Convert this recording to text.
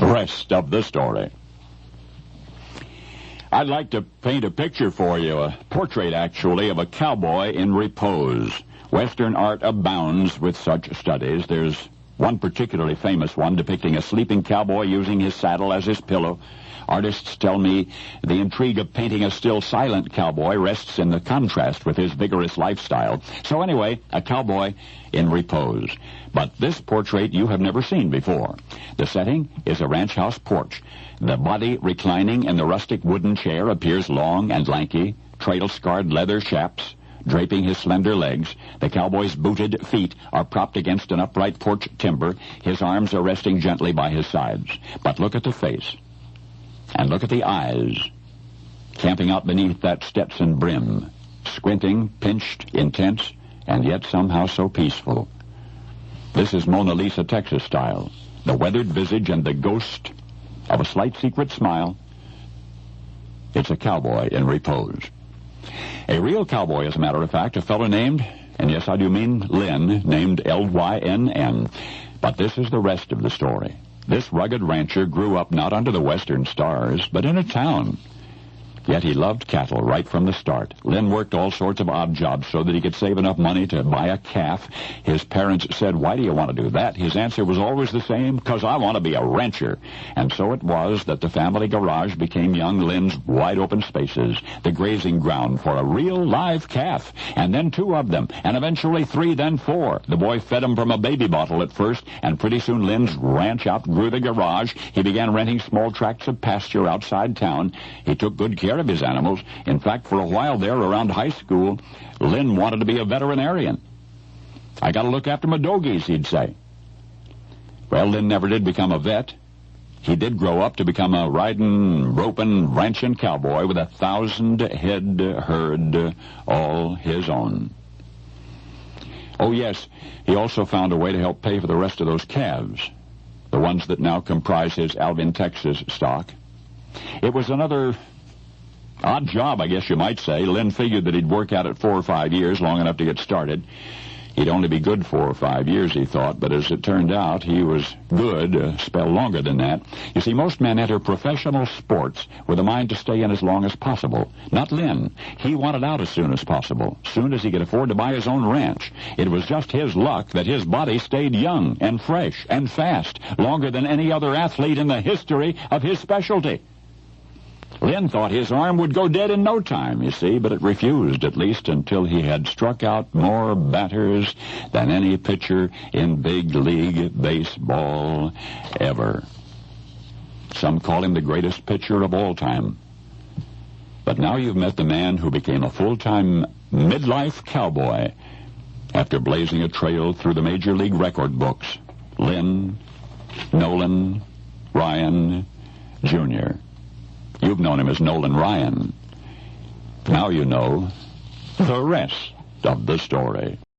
Rest of the story. I'd like to paint a picture for you, a portrait, actually, of a cowboy in repose. Western art abounds with such studies. There's one particularly famous one depicting a sleeping cowboy using his saddle as his pillow. Artists tell me the intrigue of painting a still silent cowboy rests in the contrast with his vigorous lifestyle. So anyway, a cowboy in repose. But this portrait you have never seen before. The setting is a ranch house porch. The body reclining in the rustic wooden chair appears long and lanky, trail-scarred leather chaps draping his slender legs. The cowboy's booted feet are propped against an upright porch timber. His arms are resting gently by his sides. But look at the face. And look at the eyes, camping out beneath that Stetson brim, squinting, pinched, intense, and yet somehow so peaceful. This is Mona Lisa, Texas style. The weathered visage and the ghost of a slight secret smile. It's a cowboy in repose. A real cowboy, as a matter of fact, a fellow named, and yes, I do mean Lynn, named L-Y-N-N. But this is the rest of the story. This rugged rancher grew up not under the western stars, but in a town. Yet he loved cattle right from the start. Lynn worked all sorts of odd jobs so that he could save enough money to buy a calf. His parents said, "Why do you want to do that?" His answer was always the same, "'Cause I want to be a rancher." And so it was that the family garage became young Lynn's wide-open spaces, the grazing ground for a real live calf, and then 2 of them, and eventually 3, then 4. The boy fed him from a baby bottle at first, and pretty soon Lynn's ranch outgrew the garage. He began renting small tracts of pasture outside town. He took good care of his animals. In fact, for a while there, around high school, Lynn wanted to be a veterinarian. "I got to look after my doggies," he'd say. Well, Lynn never did become a vet. He did grow up to become a riding, roping, ranching cowboy with 1,000-head herd all his own. Oh, yes, he also found a way to help pay for the rest of those calves, the ones that now comprise his Alvin, Texas stock. It was another odd job, I guess you might say. Lynn figured that he'd work at it 4 or 5 years, long enough to get started. He'd only be good 4 or 5 years, he thought, but as it turned out, he was good a spell longer than that. You see, most men enter professional sports with a mind to stay in as long as possible. Not Lynn. He wanted out as soon as possible, soon as he could afford to buy his own ranch. It was just his luck that his body stayed young and fresh and fast, longer than any other athlete in the history of his specialty. Lynn thought his arm would go dead in no time, you see, but it refused, at least until he had struck out more batters than any pitcher in big league baseball ever. Some call him the greatest pitcher of all time. But now you've met the man who became a full-time midlife cowboy after blazing a trail through the Major League record books. Lynn Nolan Ryan, Jr. You've known him as Nolan Ryan. Now you know the rest of the story.